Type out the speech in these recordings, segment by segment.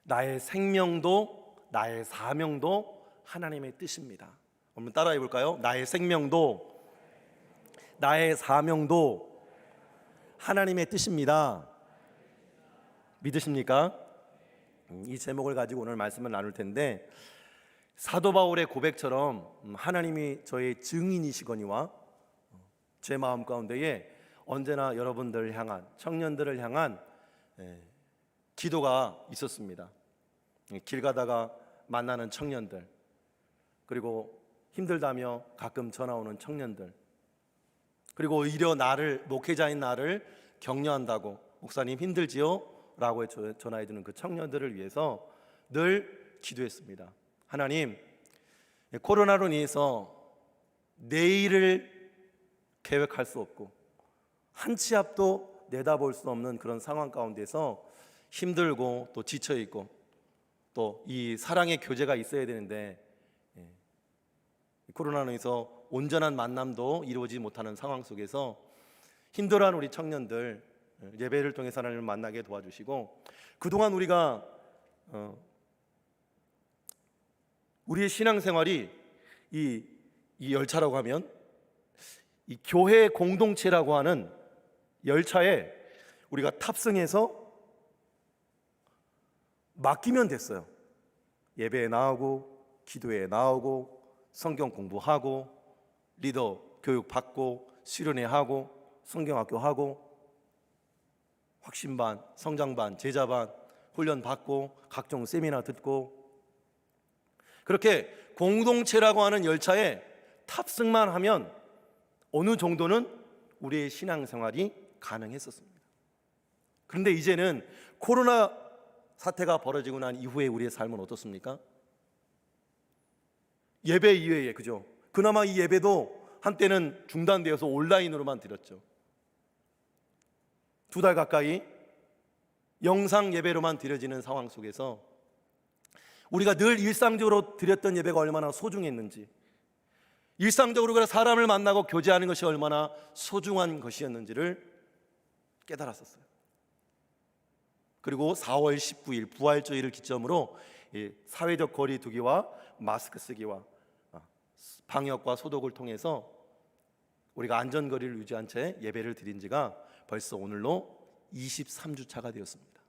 나의 생명도 나의 사명도 하나님의 뜻입니다. 한번 따라해 볼까요? 나의 생명도 나의 사명도 하나님의 뜻입니다. 믿으십니까? 이 제목을 가지고 오늘 말씀을 나눌 텐데, 사도 바울의 고백처럼 하나님이 저의 증인이시거니와 제 마음 가운데에 언제나 여러분들 향한, 청년들을 향한 기도가 있었습니다. 길 가다가 만나는 청년들, 그리고 힘들다며 가끔 전화 오는 청년들, 그리고 오히려 목회자인 나를 격려한다고 목사님 힘들지요? 라고 전화해주는 그 청년들을 위해서 늘 기도했습니다. 하나님, 코로나로 인해서 내일을 계획할 수 없고 한 치 앞도 내다볼 수 없는 그런 상황 가운데서 힘들고 또 지쳐있고 또 이 사랑의 교제가 있어야 되는데 코로나로 인해서 온전한 만남도 이루어지지 못하는 상황 속에서 힘들어하는 우리 청년들 예배를 통해서 하나님을 만나게 도와주시고, 그동안 우리가 우리의 신앙생활이 이 열차라고 하면 이 교회 공동체라고 하는 열차에 우리가 탑승해서 맡기면 됐어요. 예배에 나오고 기도에 나오고 성경 공부하고 리더 교육 받고 수련회 하고 성경학교 하고 확신반, 성장반, 제자반 훈련 받고 각종 세미나 듣고, 그렇게 공동체라고 하는 열차에 탑승만 하면 어느 정도는 우리의 신앙생활이 가능했었습니다. 그런데 이제는 코로나 사태가 벌어지고 난 이후에 우리의 삶은 어떻습니까? 예배 이외에, 그죠? 그나마 이 예배도 한때는 중단되어서 온라인으로만 드렸죠. 2달 가까이 영상 예배로만 드려지는 상황 속에서 우리가 늘 일상적으로 드렸던 예배가 얼마나 소중했는지, 일상적으로 사람을 만나고 교제하는 것이 얼마나 소중한 것이었는지를 깨달았었어요. 그리고 4월 19일 부활주의를 기점으로 사회적 거리 두기와 마스크 쓰기와 방역과 소독을 통해서 우리가 안전거리를 유지한 채 예배를 드린 지가 벌써 오늘로 23주차가 되었습니다.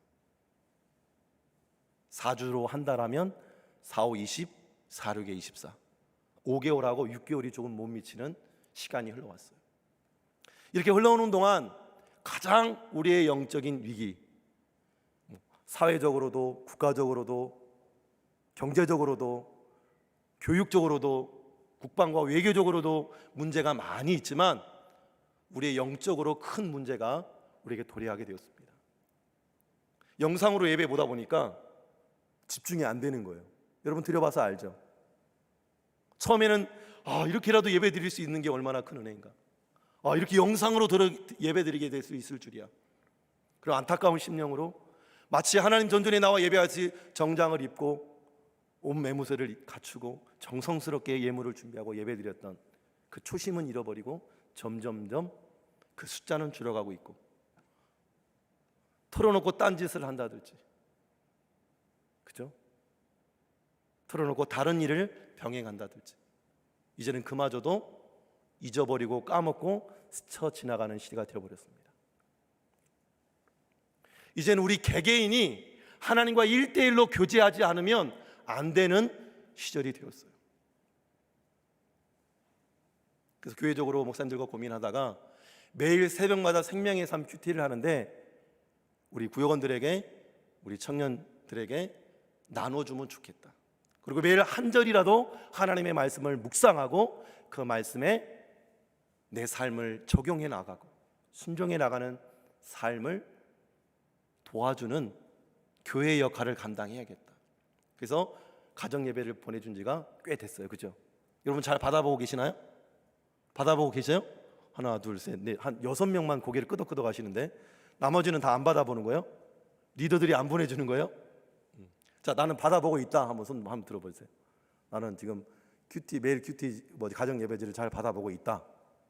4주로 한 달 하면 4, 5, 20, 4, 6에 24, 5개월하고 6개월이 조금 못 미치는 시간이 흘러왔어요. 이렇게 흘러오는 동안 가장 우리의 영적인 위기, 사회적으로도 국가적으로도 경제적으로도 교육적으로도 국방과 외교적으로도 문제가 많이 있지만 우리의 영적으로 큰 문제가 우리에게 도래하게 되었습니다. 영상으로 예배 보다 보니까 집중이 안 되는 거예요. 여러분 드려봐서 알죠? 처음에는 이렇게라도 예배 드릴 수 있는 게 얼마나 큰 은혜인가, 이렇게 영상으로 예배 드리게 될 수 있을 줄이야. 그리고 안타까운 심령으로 마치 하나님 전전에 나와 예배하듯이 정장을 입고 옷 매무새를 갖추고 정성스럽게 예물을 준비하고 예배드렸던 그 초심은 잃어버리고 점점점 그 숫자는 줄어가고 있고, 털어놓고 딴짓을 한다든지, 그죠? 털어놓고 다른 일을 병행한다든지, 이제는 그마저도 잊어버리고 까먹고 스쳐 지나가는 시대가 되어버렸습니다. 이제는 우리 개개인이 하나님과 1대1로 교제하지 않으면 안 되는 시절이 되었어요. 그래서 교회적으로 목사님들과 고민하다가 매일 새벽마다 생명의 삶 큐티를 하는데 우리 구역원들에게, 우리 청년들에게 나눠주면 좋겠다. 그리고 매일 한 절이라도 하나님의 말씀을 묵상하고 그 말씀에 내 삶을 적용해 나가고 순종해 나가는 삶을 도와주는 교회의 역할을 감당해야겠다. 그래서 가정 예배를 보내준 지가 꽤 됐어요. 그죠? 여러분 잘 받아보고 계시나요? 받아보고 계세요? 하나, 둘, 셋, 넷, 한 6명만 고개를 끄덕끄덕 하시는데 나머지는 다 안 받아보는 거예요? 리더들이 안 보내주는 거예요? 자, 나는 받아보고 있다. 한번 손 한번 들어보세요. 나는 지금 매일 큐티 가정 예배지를 잘 받아보고 있다.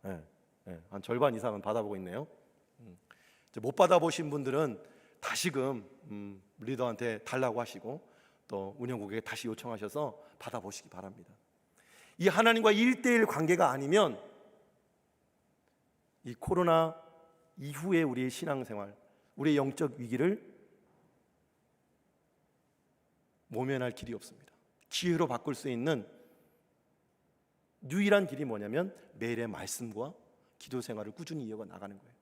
한 절반 이상은 받아보고 있네요. 못 받아보신 분들은 다시금 리더한테 달라고 하시고 또 운영국에게 다시 요청하셔서 받아보시기 바랍니다. 이 하나님과 1대1 관계가 아니면 이 코로나 이후에 우리의 신앙생활, 우리의 영적 위기를 모면할 길이 없습니다. 기회로 바꿀 수 있는 유일한 길이 뭐냐면 매일의 말씀과 기도 생활을 꾸준히 이어가 나가는 거예요.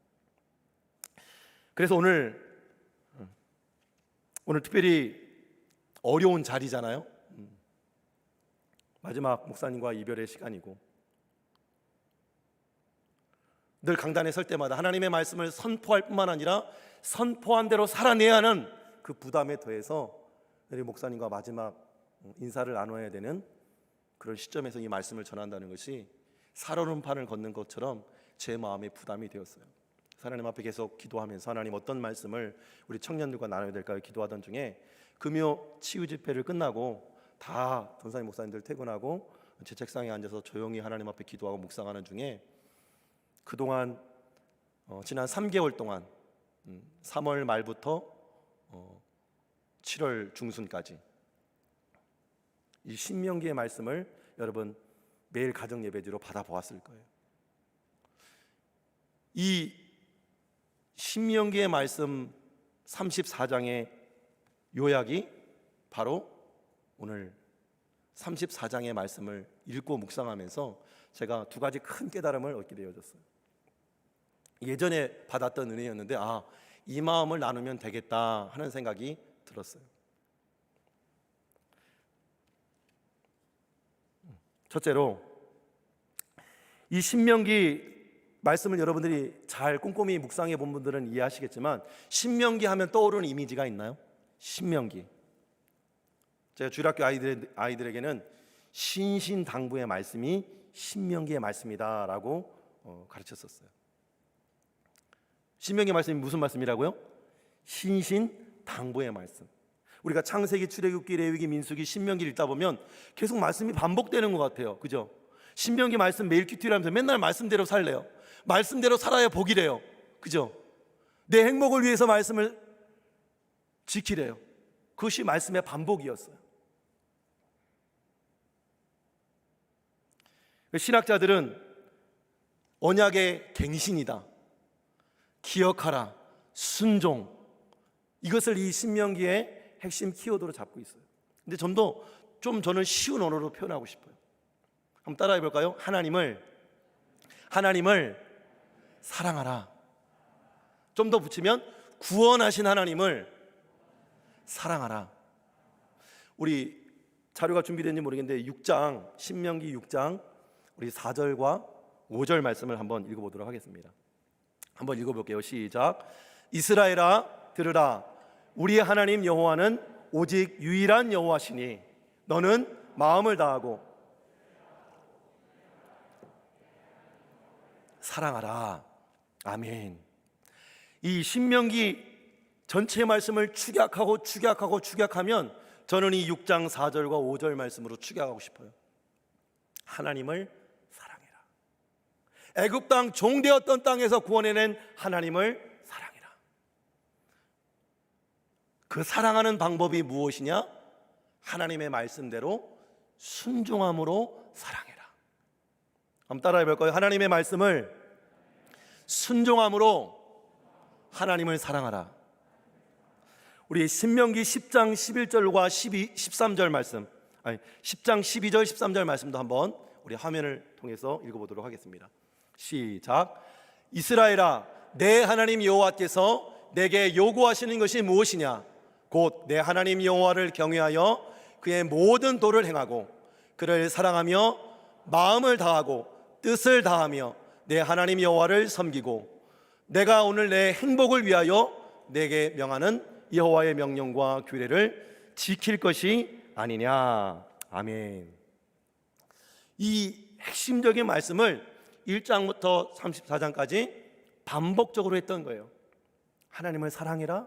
그래서 오늘 특별히 어려운 자리잖아요. 마지막 목사님과 이별의 시간이고, 늘 강단에 설 때마다 하나님의 말씀을 선포할 뿐만 아니라 선포한 대로 살아내야 하는 그 부담에 더해서 우리 목사님과 마지막 인사를 나눠야 되는 그런 시점에서 이 말씀을 전한다는 것이 살얼음판을 걷는 것처럼 제 마음에 부담이 되었어요. 하나님 앞에 계속 기도하면서 하나님 어떤 말씀을 우리 청년들과 나눠야 될까요? 기도하던 중에 금요 치유 집회를 끝나고 다 전사님 목사님들 퇴근하고 제 책상에 앉아서 조용히 하나님 앞에 기도하고 묵상하는 중에 그동안 지난 3개월 동안 3월 말부터 7월 중순까지 이 신명기의 말씀을 여러분 매일 가정 예배지로 받아보았을 거예요. 이 신명기의 말씀 34장의 요약이 바로 오늘 34장의 말씀을 읽고 묵상하면서 제가 두 가지 큰 깨달음을 얻게 되어졌어요. 예전에 받았던 은혜였는데 이 마음을 나누면 되겠다 하는 생각이 들었어요. 첫째로 이 신명기 말씀을 여러분들이 잘 꼼꼼히 묵상해 본 분들은 이해하시겠지만 신명기 하면 떠오르는 이미지가 있나요? 신명기. 제가 주일학교 아이들에게는 신신당부의 말씀이 신명기의 말씀이다라고 가르쳤었어요. 신명기 말씀이 무슨 말씀이라고요? 신신당부의 말씀. 우리가 창세기, 출애굽기, 레위기, 민수기, 신명기를 읽다 보면 계속 말씀이 반복되는 것 같아요. 그죠? 신명기 말씀 매일 큐티를 하면서 맨날 말씀대로 살래요. 말씀대로 살아야 복이래요. 그죠? 내 행복을 위해서 말씀을 지키래요. 그것이 말씀의 반복이었어요. 신학자들은 언약의 갱신이다, 기억하라, 순종, 이것을 이 신명기의 핵심 키워드로 잡고 있어요. 근데 좀 저는 쉬운 언어로 표현하고 싶어요. 한번 따라해 볼까요? 하나님을 사랑하라. 좀 더 붙이면 구원하신 하나님을 사랑하라. 우리 자료가 준비된지 모르겠는데 신명기 6장 우리 4절과 5절 말씀을 한번 읽어보도록 하겠습니다. 한번 읽어볼게요. 시작. 이스라엘아 들으라. 우리의 하나님 여호와는 오직 유일한 여호와시니 너는 마음을 다하고 사랑하라. 아멘. 이 신명기 전체 말씀을 축약하면 저는 이 6장 4절과 5절 말씀으로 축약하고 싶어요. 하나님을 사랑해라. 애굽 땅 종되었던 땅에서 구원해낸 하나님을 사랑해라. 그 사랑하는 방법이 무엇이냐? 하나님의 말씀대로 순종함으로 사랑해라. 한번 따라해 볼까요? 하나님의 말씀을 순종함으로 하나님을 사랑하라. 우리 신명기 10장 11절과 13절 말씀, 10장 12절 13절 말씀도 한번 우리 화면을 통해서 읽어보도록 하겠습니다. 시작. 이스라엘아 내 하나님 여호와께서 내게 요구하시는 것이 무엇이냐? 곧 내 하나님 여호와를 경외하여 그의 모든 도를 행하고 그를 사랑하며 마음을 다하고 뜻을 다하며 내 하나님 여호와를 섬기고 내가 오늘 내 행복을 위하여 내게 명하는 여호와의 명령과 규례를 지킬 것이 아니냐. 아멘. 이 핵심적인 말씀을 1장부터 34장까지 반복적으로 했던 거예요. 하나님을 사랑해라.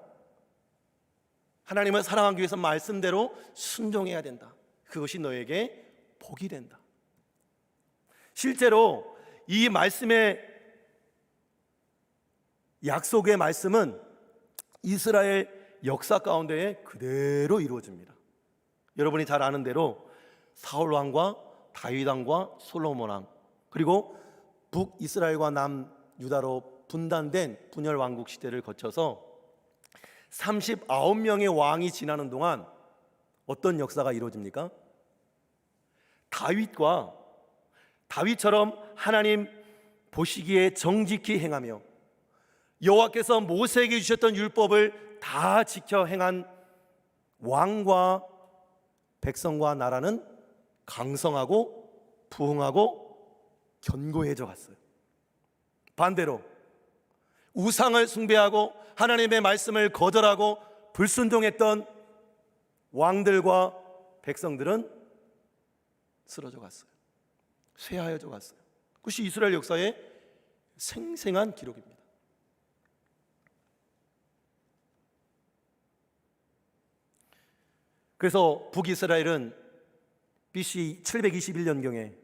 하나님을 사랑하기 위해서 말씀대로 순종해야 된다. 그것이 너에게 복이 된다. 실제로 이 말씀의 약속의 말씀은 이스라엘 역사 가운데에 그대로 이루어집니다. 여러분이 잘 아는 대로 사울 왕과 다윗 왕과 솔로몬 왕, 그리고 북이스라엘과 남유다로 분단된 분열 왕국 시대를 거쳐서 39명의 왕이 지나는 동안 어떤 역사가 이루어집니까? 다윗처럼 하나님 보시기에 정직히 행하며 여호와께서 모세에게 주셨던 율법을 다 지켜 행한 왕과 백성과 나라는 강성하고 부흥하고 견고해져 갔어요. 반대로 우상을 숭배하고 하나님의 말씀을 거절하고 불순종했던 왕들과 백성들은 쓰러져 갔어요. 쇠하여져 갔어요. 그것이 이스라엘 역사의 생생한 기록입니다. 그래서 북이스라엘은 BC 721년경에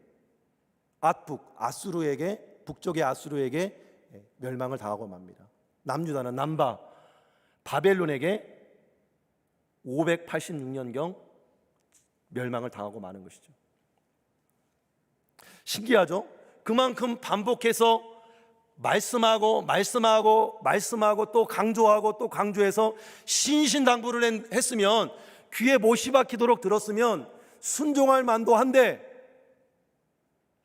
북쪽의 아수르에게 멸망을 당하고 맙니다. 남유다는 남바 바벨론에게 586년경 멸망을 당하고 마는 것이죠. 신기하죠? 그만큼 반복해서 말씀하고 또 강조하고 또 강조해서 신신당부를 했으면, 귀에 못이 박히도록 들었으면 순종할 만도 한데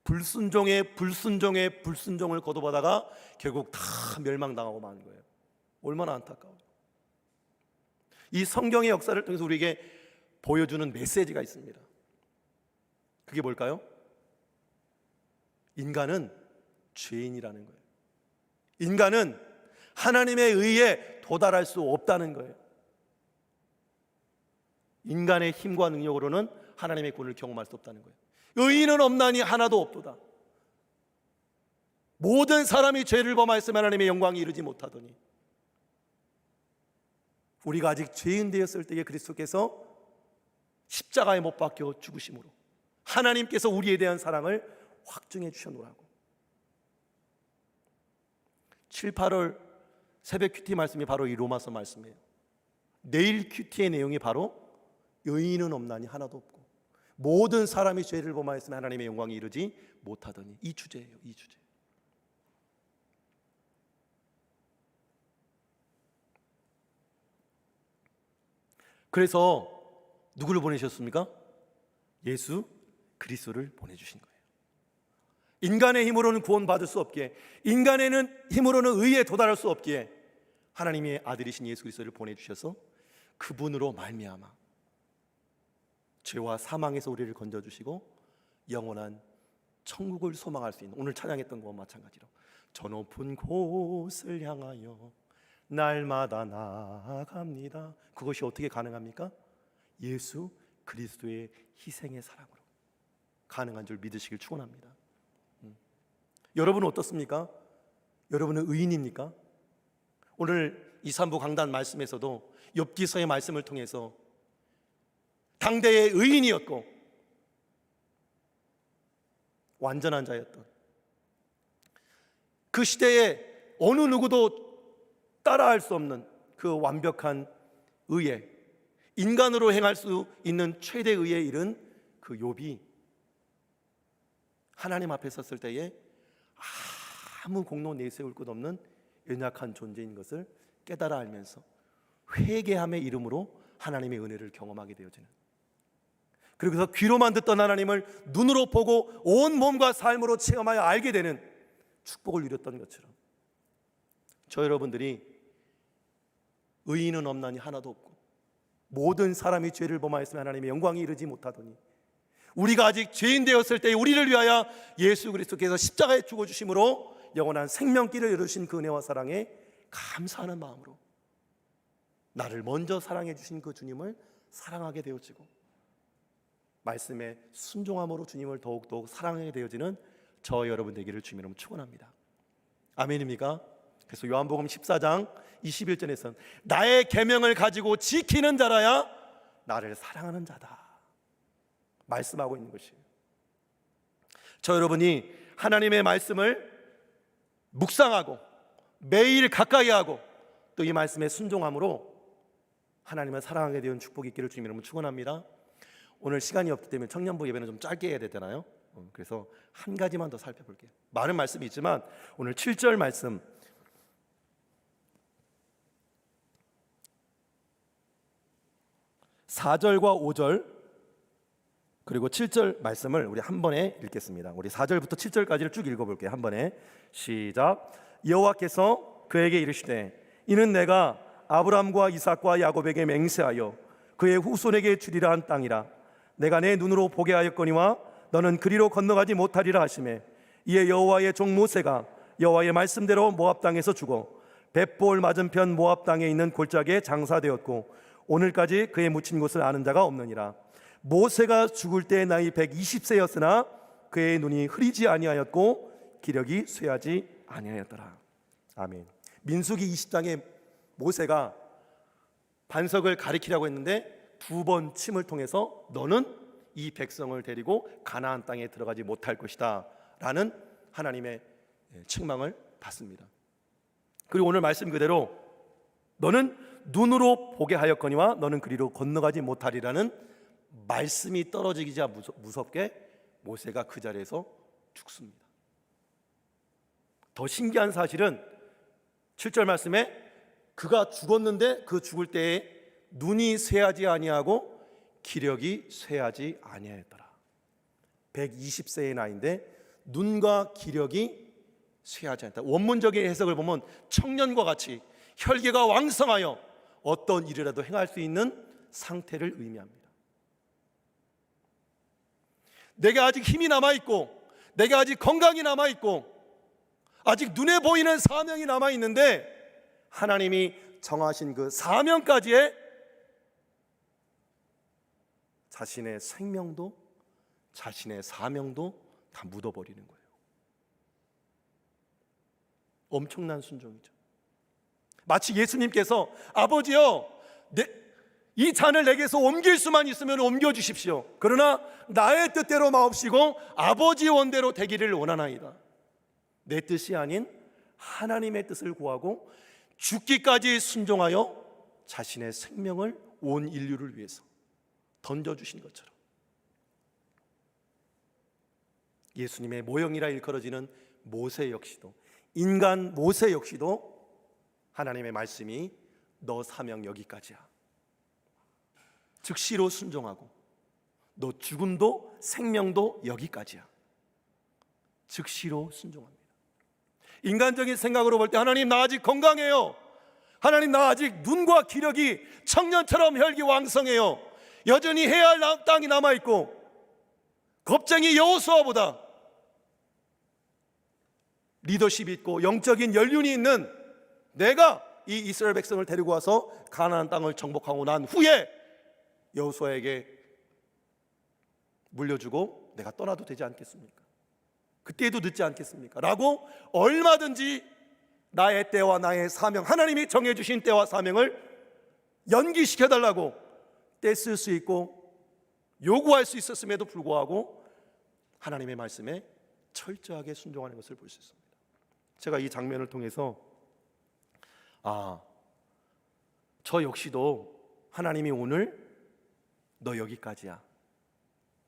불순종을 거듭하다가 결국 다 멸망당하고 마는 거예요. 얼마나 안타까워요. 이 성경의 역사를 통해서 우리에게 보여주는 메시지가 있습니다. 그게 뭘까요? 인간은 죄인이라는 거예요. 인간은 하나님의 의에 도달할 수 없다는 거예요. 인간의 힘과 능력으로는 하나님의 구원을 경험할 수 없다는 거예요. 의인은 없나니 하나도 없도다. 모든 사람이 죄를 범하였으면 하나님의 영광이 이르지 못하더니, 우리가 아직 죄인 되었을 때에 그리스도께서 십자가에 못 박혀 죽으심으로 하나님께서 우리에 대한 사랑을 확증해 주셨노라고. 7, 8월 새벽 큐티 말씀이 바로 이 로마서 말씀이에요. 내일 큐티의 내용이 바로 의인은 없나니 하나도 없고 모든 사람이 죄를 범하였으면 하나님의 영광이 이르지 못하더니, 이 주제예요. 이 주제. 그래서 누구를 보내셨습니까? 예수 그리스도를 보내주신 거예요. 인간의 힘으로는 구원받을 수 없기에, 인간의 힘으로는 의에 도달할 수 없기에 하나님의 아들이신 예수 그리스도를 보내주셔서 그분으로 말미암아 죄와 사망에서 우리를 건져주시고 영원한 천국을 소망할 수 있는, 오늘 찬양했던 것과 마찬가지로 저 높은 곳을 향하여 날마다 나아갑니다. 그것이 어떻게 가능합니까? 예수 그리스도의 희생의 사랑으로 가능한 줄 믿으시길 축원합니다. 여러분은 어떻습니까? 여러분은 의인입니까? 오늘 2, 3부 강단 말씀에서도 욥기서의 말씀을 통해서 당대의 의인이었고 완전한 자였던, 그 시대에 어느 누구도 따라할 수 없는 그 완벽한 의에, 인간으로 행할 수 있는 최대 의에 이른 그 욥이 하나님 앞에 섰을 때에 아무 공로 내세울 것 없는 연약한 존재인 것을 깨달아 알면서 회개함의 이름으로 하나님의 은혜를 경험하게 되어지는, 그래서 귀로만 듣던 하나님을 눈으로 보고 온 몸과 삶으로 체험하여 알게 되는 축복을 누렸던 것처럼, 저 여러분들이 의인은 없나니 하나도 없고 모든 사람이 죄를 범하였으면 하나님의 영광이 이르지 못하더니, 우리가 아직 죄인 되었을 때 우리를 위하여 예수 그리스도께서 십자가에 죽어주심으로 영원한 생명길을 열으신 그 은혜와 사랑에 감사하는 마음으로 나를 먼저 사랑해 주신 그 주님을 사랑하게 되어지고, 말씀에 순종함으로 주님을 더욱더욱 사랑하게 되어지는 저 여러분 되기를 주님의 이름으로 축원합니다. 아멘입니까? 그래서 요한복음 14장 21절에서는 나의 계명을 가지고 지키는 자라야 나를 사랑하는 자다 말씀하고 있는 것이에요. 저 여러분이 하나님의 말씀을 묵상하고 매일 가까이 하고 또 이 말씀에 순종함으로 하나님을 사랑하게 되는 축복이 있기를 주님 이름으로 축원합니다. 오늘 시간이 없기 때문에 청년부 예배는 좀 짧게 해야 되잖아요. 그래서 한 가지만 더 살펴볼게요. 많은 말씀이 있지만 오늘 7절 말씀, 4절과 5절 그리고 7절 말씀을 우리 한 번에 읽겠습니다. 우리 4절부터 7절까지를 쭉 읽어볼게요. 한 번에 시작. 여호와께서 그에게 이르시되 이는 내가 아브람과 이삭과 야곱에게 맹세하여 그의 후손에게 주리라 한 땅이라. 내가 내 눈으로 보게 하였거니와 너는 그리로 건너가지 못하리라 하시매 이에 여호와의 종 모세가 여호와의 말씀대로 모압 땅에서 죽어 벳볼 맞은편 모압 땅에 있는 골짜기에 장사되었고 오늘까지 그의 묻힌 곳을 아는 자가 없느니라. 모세가 죽을 때 나이 120세였으나 그의 눈이 흐리지 아니하였고 기력이 쇠하지 아니하였더라. 아멘. 민수기 20장에 모세가 반석을 가리키라고 했는데 2번 침을 통해서 너는 이 백성을 데리고 가나안 땅에 들어가지 못할 것이다 라는 하나님의 책망을 받습니다. 그리고 오늘 말씀 그대로 너는 눈으로 보게 하였거니와 너는 그리로 건너가지 못하리라는 말씀이 떨어지기자 무섭게 모세가 그 자리에서 죽습니다. 더 신기한 사실은 7절 말씀에 그가 죽었는데 그 죽을 때에 눈이 쇠하지 아니하고 기력이 쇠하지 아니하였더라. 120세의 나이인데 눈과 기력이 쇠하지 않다. 원문적인 해석을 보면 청년과 같이 혈기가 왕성하여 어떤 일이라도 행할 수 있는 상태를 의미합니다. 내가 아직 힘이 남아있고 내가 아직 건강이 남아있고 아직 눈에 보이는 사명이 남아있는데 하나님이 정하신 그 사명까지의 자신의 생명도 자신의 사명도 다 묻어버리는 거예요. 엄청난 순종이죠. 마치 예수님께서 아버지여 이 잔을 내게서 옮길 수만 있으면 옮겨주십시오. 그러나 나의 뜻대로 마옵시고 아버지 원대로 되기를 원하나이다. 내 뜻이 아닌 하나님의 뜻을 구하고 죽기까지 순종하여 자신의 생명을 온 인류를 위해서 던져주신 것처럼 예수님의 모형이라 일컬어지는 모세 역시도 인간 모세 역시도 하나님의 말씀이 너 사명 여기까지야. 즉시로 순종하고 너 죽음도 생명도 여기까지야. 즉시로 순종합니다. 인간적인 생각으로 볼 때 하나님 나 아직 건강해요. 하나님 나 아직 눈과 기력이 청년처럼 혈기왕성해요. 여전히 해야 할 땅이 남아있고 겁쟁이 여호수아보다 리더십이 있고 영적인 연륜이 있는 내가 이 이스라엘 백성을 데리고 와서 가나안 땅을 정복하고 난 후에 여호수아에게 물려주고 내가 떠나도 되지 않겠습니까? 그때에도 늦지 않겠습니까? 라고 얼마든지 나의 때와 나의 사명, 하나님이 정해주신 때와 사명을 연기시켜달라고 떼쓸 수 있고 요구할 수 있었음에도 불구하고 하나님의 말씀에 철저하게 순종하는 것을 볼 수 있습니다. 제가 이 장면을 통해서 저 역시도 하나님이 오늘 너 여기까지야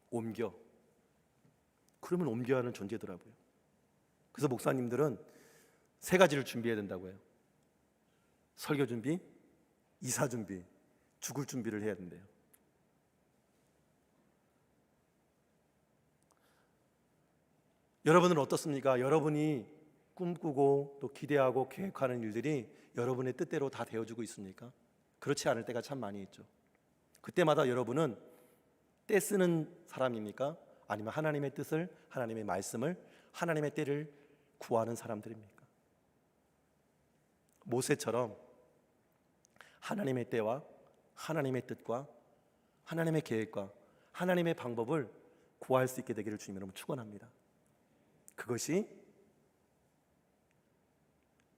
옮겨 그러면 옮겨야 하는 존재더라고요. 그래서 목사님들은 3가지를 준비해야 된다고 해요. 설교 준비, 이사 준비, 죽을 준비를 해야 된대요. 여러분은 어떻습니까? 여러분이 꿈꾸고 또 기대하고 계획하는 일들이 여러분의 뜻대로 다 되어주고 있습니까? 그렇지 않을 때가 참 많이 있죠. 그때마다 여러분은 떼쓰는 사람입니까? 아니면 하나님의 뜻을, 하나님의 말씀을, 하나님의 때를 구하는 사람들입니까? 모세처럼 하나님의 때와 하나님의 뜻과 하나님의 계획과 하나님의 방법을 구할 수 있게 되기를 주님으로 축원합니다. 그것이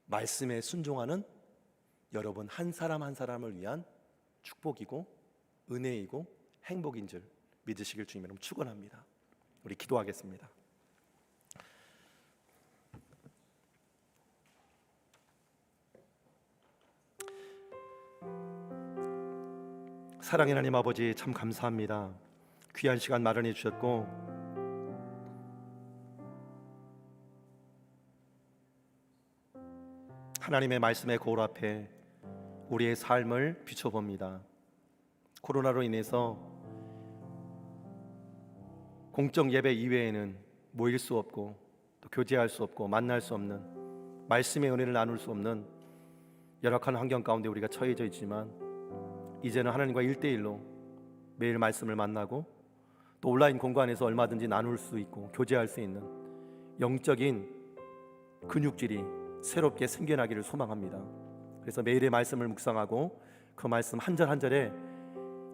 말씀에 순종하는 여러분 한 사람 한 사람을 위한 축복이고 은혜이고 행복인 줄 믿으시길 주님으로 축원합니다. 우리 기도하겠습니다. 사랑의 하나님 아버지, 참 감사합니다. 귀한 시간 마련해 주셨고 하나님의 말씀의 거울 앞에 우리의 삶을 비춰봅니다. 코로나로 인해서 공적 예배 이외에는 모일 수 없고 또 교제할 수 없고 만날 수 없는, 말씀의 은혜를 나눌 수 없는 열악한 환경 가운데 우리가 처해져 있지만, 이제는 하나님과 1대1로 매일 말씀을 만나고 또 온라인 공간에서 얼마든지 나눌 수 있고 교제할 수 있는 영적인 근육질이 새롭게 생겨나기를 소망합니다. 그래서 매일의 말씀을 묵상하고 그 말씀 한 절 한 절에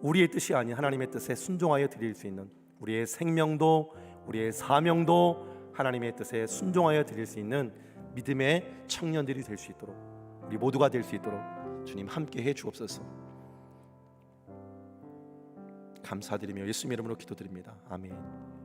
우리의 뜻이 아닌 하나님의 뜻에 순종하여 드릴 수 있는, 우리의 생명도 우리의 사명도 하나님의 뜻에 순종하여 드릴 수 있는 믿음의 청년들이 될 수 있도록, 우리 모두가 될 수 있도록 주님 함께 해 주옵소서. 감사드리며 예수님 이름으로 기도드립니다. 아멘.